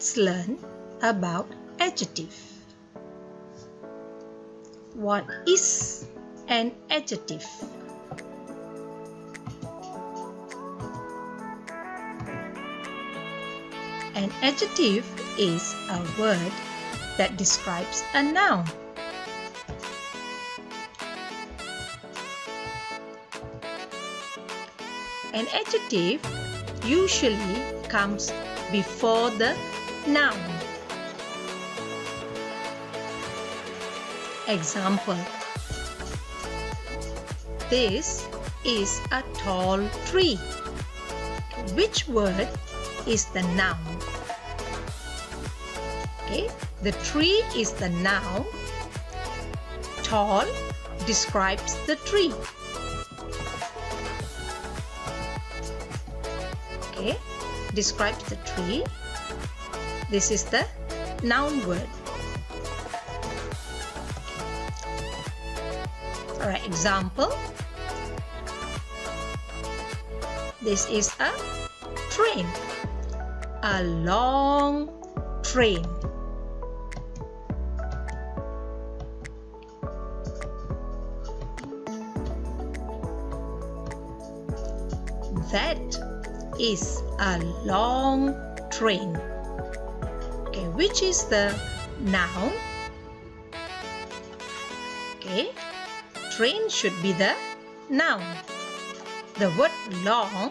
Let's learn about adjective. What is an adjective? An adjective is a word that describes a noun. An adjective usually comes before the noun. Example: this is a tall tree. Which word is the noun? Okay, the tree is the noun. Tall describes the tree. Okay, describes the tree. This is the noun word. Alright, example. This is a train. A long train. That is a long train. Okay, which is the noun? Okay, train should be the noun. The word long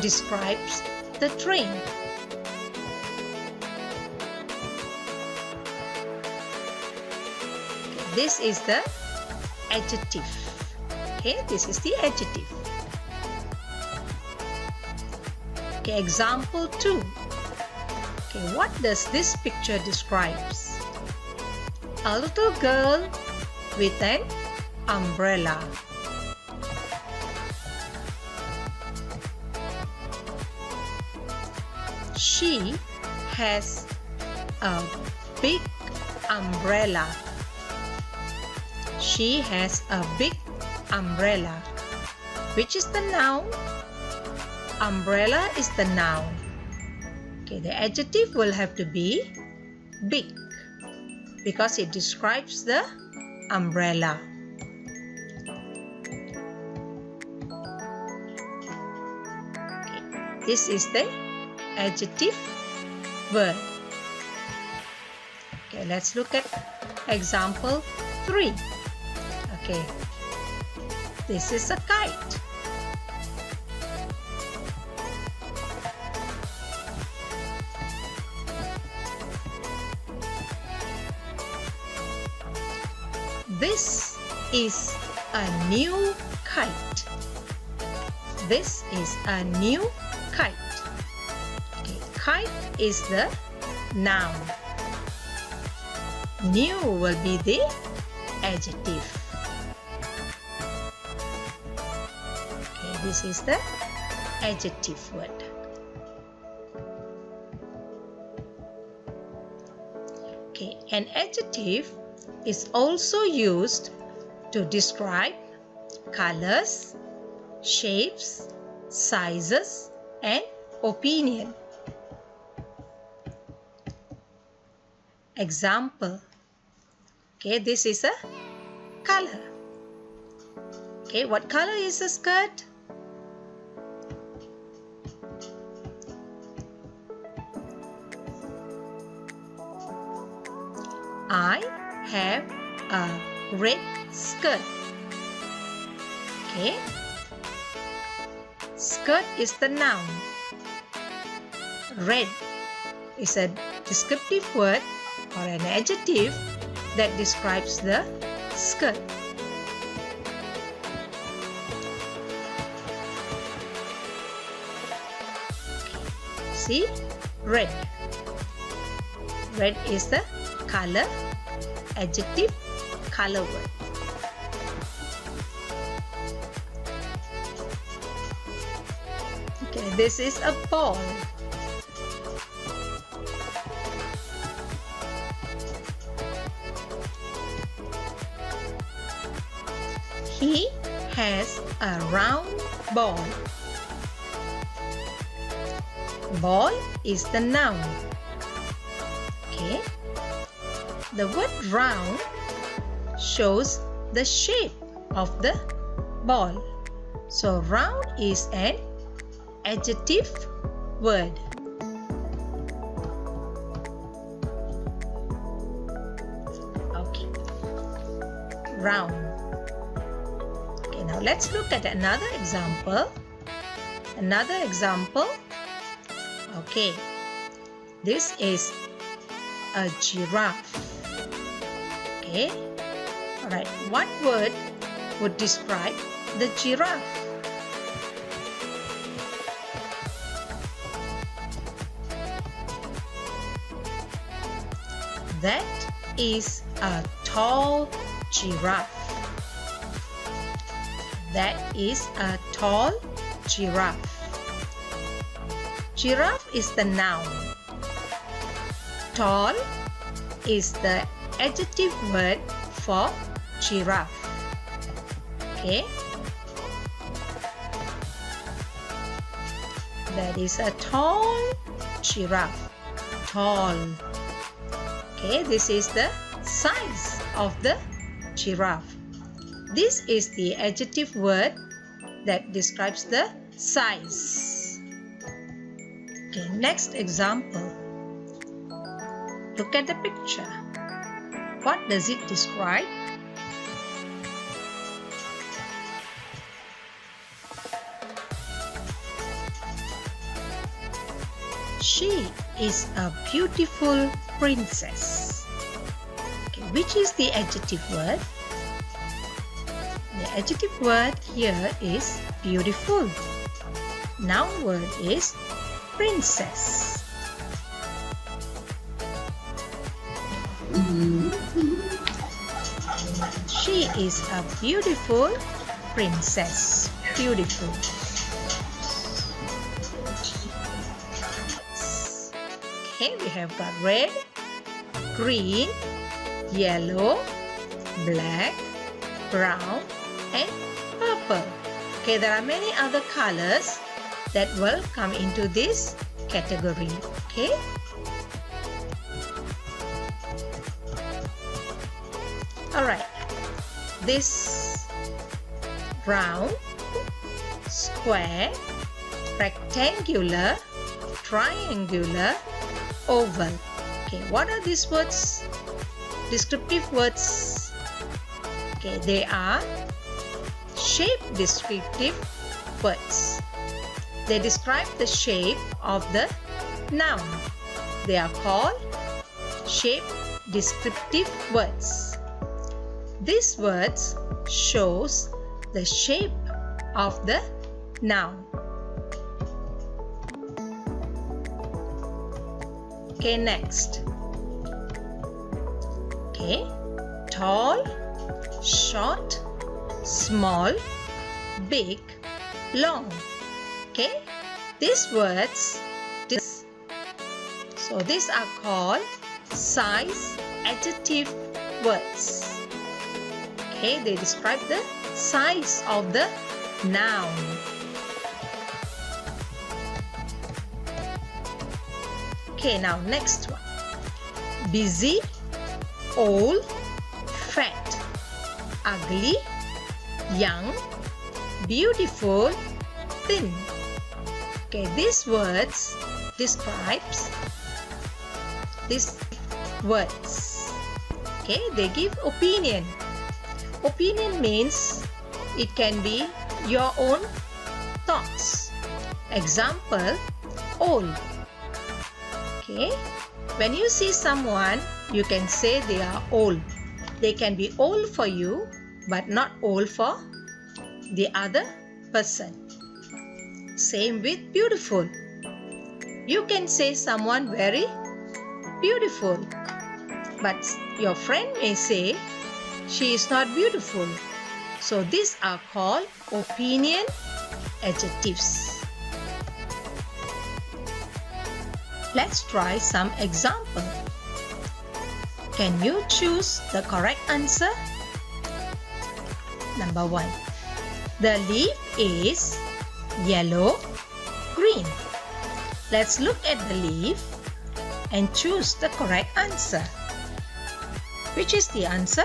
describes the train. Okay, this is the adjective. Okay, this is the adjective. Okay, example 2. Okay, what does this picture describes? A little girl with an umbrella. She has a big umbrella. She has a big umbrella. Which is the noun? Umbrella is the noun. Okay, the adjective will have to be big because it describes the umbrella. Okay, this is the adjective word. Okay, let's look at example 3. Okay, this is a kite. This is a new kite. This is a new kite. Okay, kite is the noun. New will be the adjective. Okay, this is the adjective word. Okay, an adjective is also used to describe colors, shapes, sizes, and opinion. Example. Okay, this is a color. Okay, what color is the skirt? I have a red skirt. Okay, skirt is the noun. Red is a descriptive word or an adjective that describes the skirt. See, red. Red is the color, adjective, color word. Okay, this is a ball. He has a round ball. Ball is the noun. Okay. The word round shows the shape of the ball. So round is an adjective word. Okay. Round. Okay, now let's look at another example. Another example. Okay. This is a giraffe. Okay. Alright, what word would describe the giraffe? That is a tall giraffe. That is a tall giraffe. Giraffe is the noun. Tall is the adjective word for giraffe. Okay. That is a tall giraffe. Tall. Okay, this is the size of the giraffe. This is the adjective word that describes the size. Okay, next example. Look at the picture. What does it describe? She is a beautiful princess. Okay, which is the adjective word? The adjective word here is beautiful. Noun word is princess. She is a beautiful princess. Beautiful. Okay, we have got red, green, yellow, black, brown, and purple. Okay, there are many other colors that will come into this category. Okay. Alright, this round, square, rectangular, triangular, oval. Okay, what are these words? Descriptive words. Okay, they are shape descriptive words. They describe the shape of the noun. They are called shape descriptive words. These words shows the shape of the noun. Okay, next. Okay, tall, short, small, big, long. Okay, these words, so these are called size adjective words. Okay, they describe the size of the noun. Okay, now next one. Busy, old, fat, ugly, young, beautiful, thin. Okay, these words describes these words. Okay, they give opinion. Opinion means it can be your own thoughts. Example, old. Okay, when you see someone, you can say they are old. They can be old for you, but not old for the other person. Same with beautiful. You can say someone very beautiful, but your friend may say she is not beautiful. So these are called opinion adjectives. Let's try some example. Can you choose the correct answer? Number 1. The leaf is yellow, green. Let's look at the leaf and choose the correct answer. Which is the answer?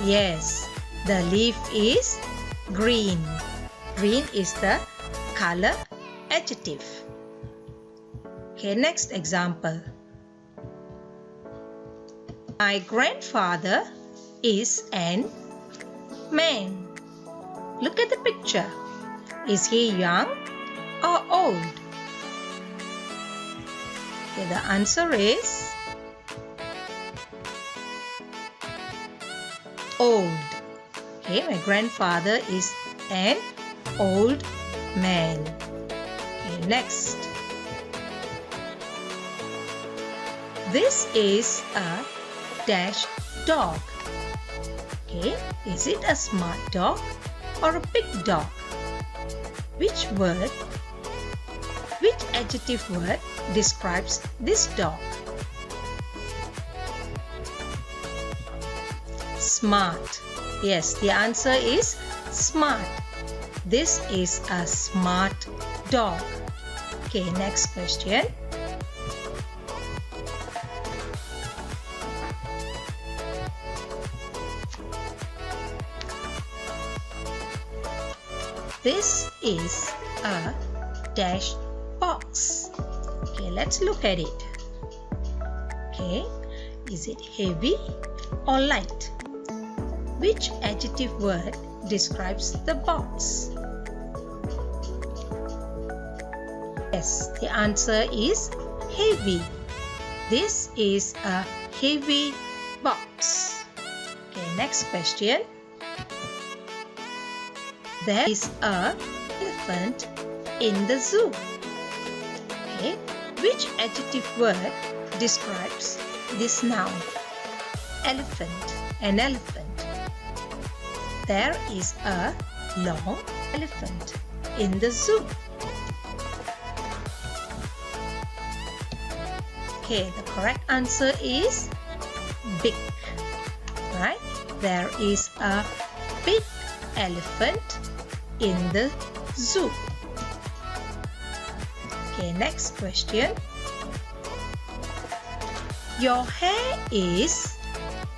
Yes, the leaf is green. Green is the color adjective. Okay, next example. My grandfather is an man. Look at the picture. Is he young or old? Okay, the answer is old. Okay, my grandfather is an old man. Okay, next. This is a dash dog. Okay, is it a smart dog or a big dog? Which adjective word describes this dog? Smart. Yes, the answer is smart. This is a smart dog. Okay, next question. This is a dash box. Okay, let's look at it. Okay, is it heavy or light? Which adjective word describes the box? Yes, the answer is heavy. This is a heavy box. Okay, next question. There is an elephant in the zoo. Okay, which adjective word describes this noun? Elephant, an elephant. There is a long elephant in the zoo. Okay, the correct answer is big. Right? There is a big elephant in the zoo. Okay, next question. Your hair is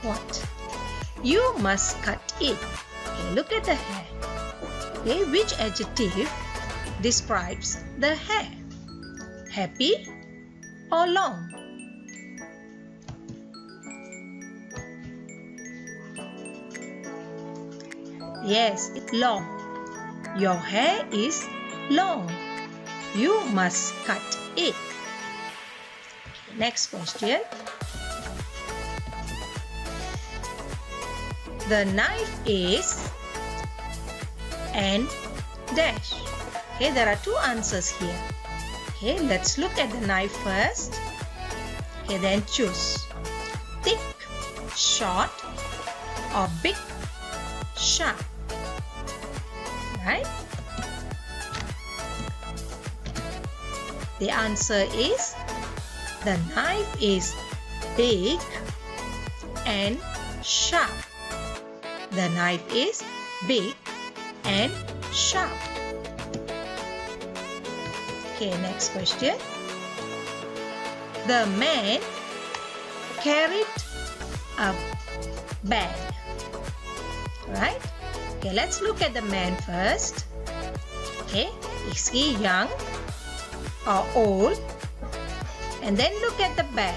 what? You must cut it. Okay, look at the hair. Okay, which adjective describes the hair? Happy or long? Yes, it's long. Your hair is long. You must cut it. Okay, next question. The knife is and dash. Okay, there are two answers here. Okay, let's look at the knife first. Okay, then choose thick, short, or big, sharp. Right? The answer is the knife is big and sharp. The knife is big and sharp. Okay, next question. The man carried a bag. Right? Okay, let's look at the man first. Okay, is he young or old? And then look at the bag.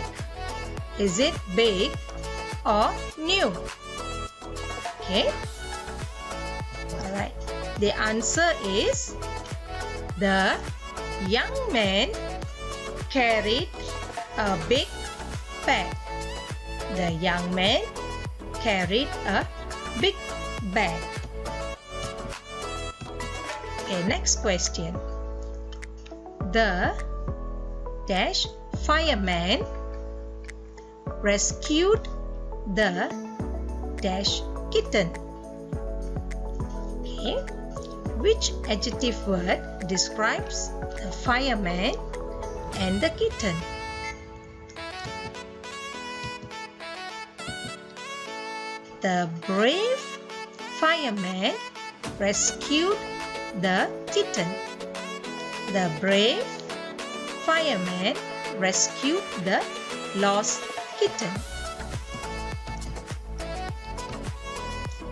Is it big or new? Okay. Alright. The answer is the young man carried a big bag. The young man carried a big bag. Okay, next question. The dash fireman rescued the dash kitten. Okay, which adjective word describes the fireman and the kitten? The brave fireman rescued the kitten. The brave fireman rescued the lost kitten.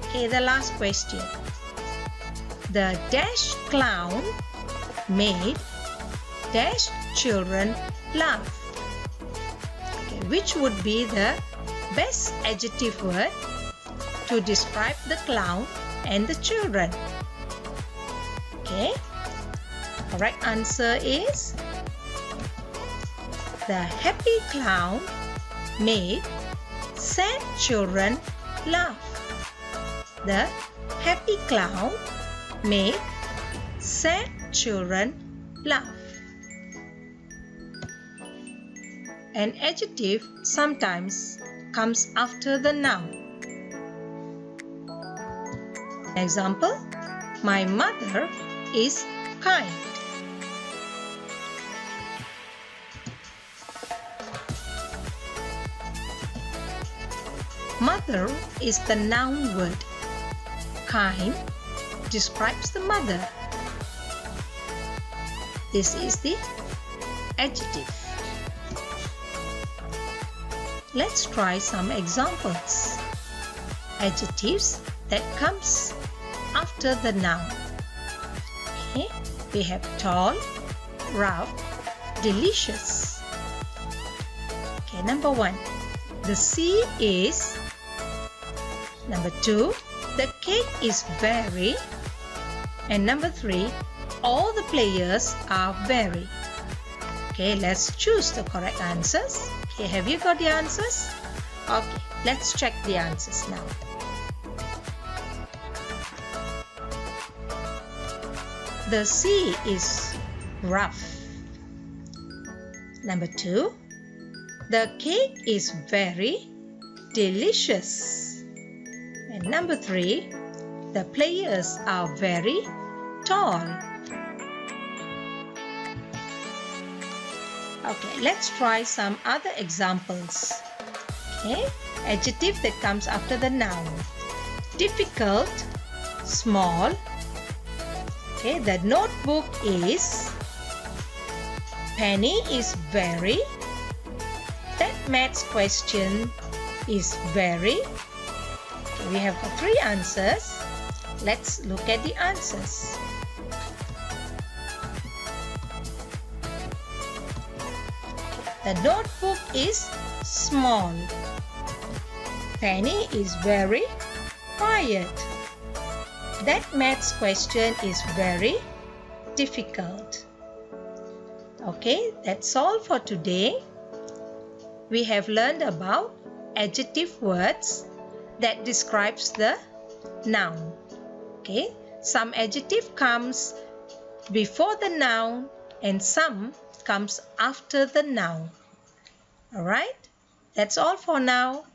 Okay, the last question. The dash clown made dash children laugh. Okay, which would be the best adjective word to describe the clown and the children? Okay, correct answer is the happy clown made sad children laugh. The happy clown made sad children laugh. An adjective sometimes comes after the noun. Example, my mother is kind. Mother is the noun word. Kind describes the mother. This is the adjective. Let's try some examples. Adjectives that comes after the noun. Okay, we have tall, rough, delicious. Okay, number 1, the sea is. Number 2, the cake is very. And number 3, all the players are very. Okay, let's choose the correct answers. Okay, have you got the answers? Okay, let's check the answers now. The sea is rough. Number 2, the cake is very delicious. And number 3, the players are very tall. Okay, let's try some other examples. Okay, adjective that comes after the noun. Difficult, small. Okay, the notebook is. Penny is very. That maths question is very. Okay, we have got 3 answers. Let's look at the answers. The notebook is small. Penny is very quiet. That maths question is very difficult. Okay, that's all for today. We have learned about adjective words that describes the noun. Okay, some adjective comes before the noun and some comes after the noun. Alright, that's all for now.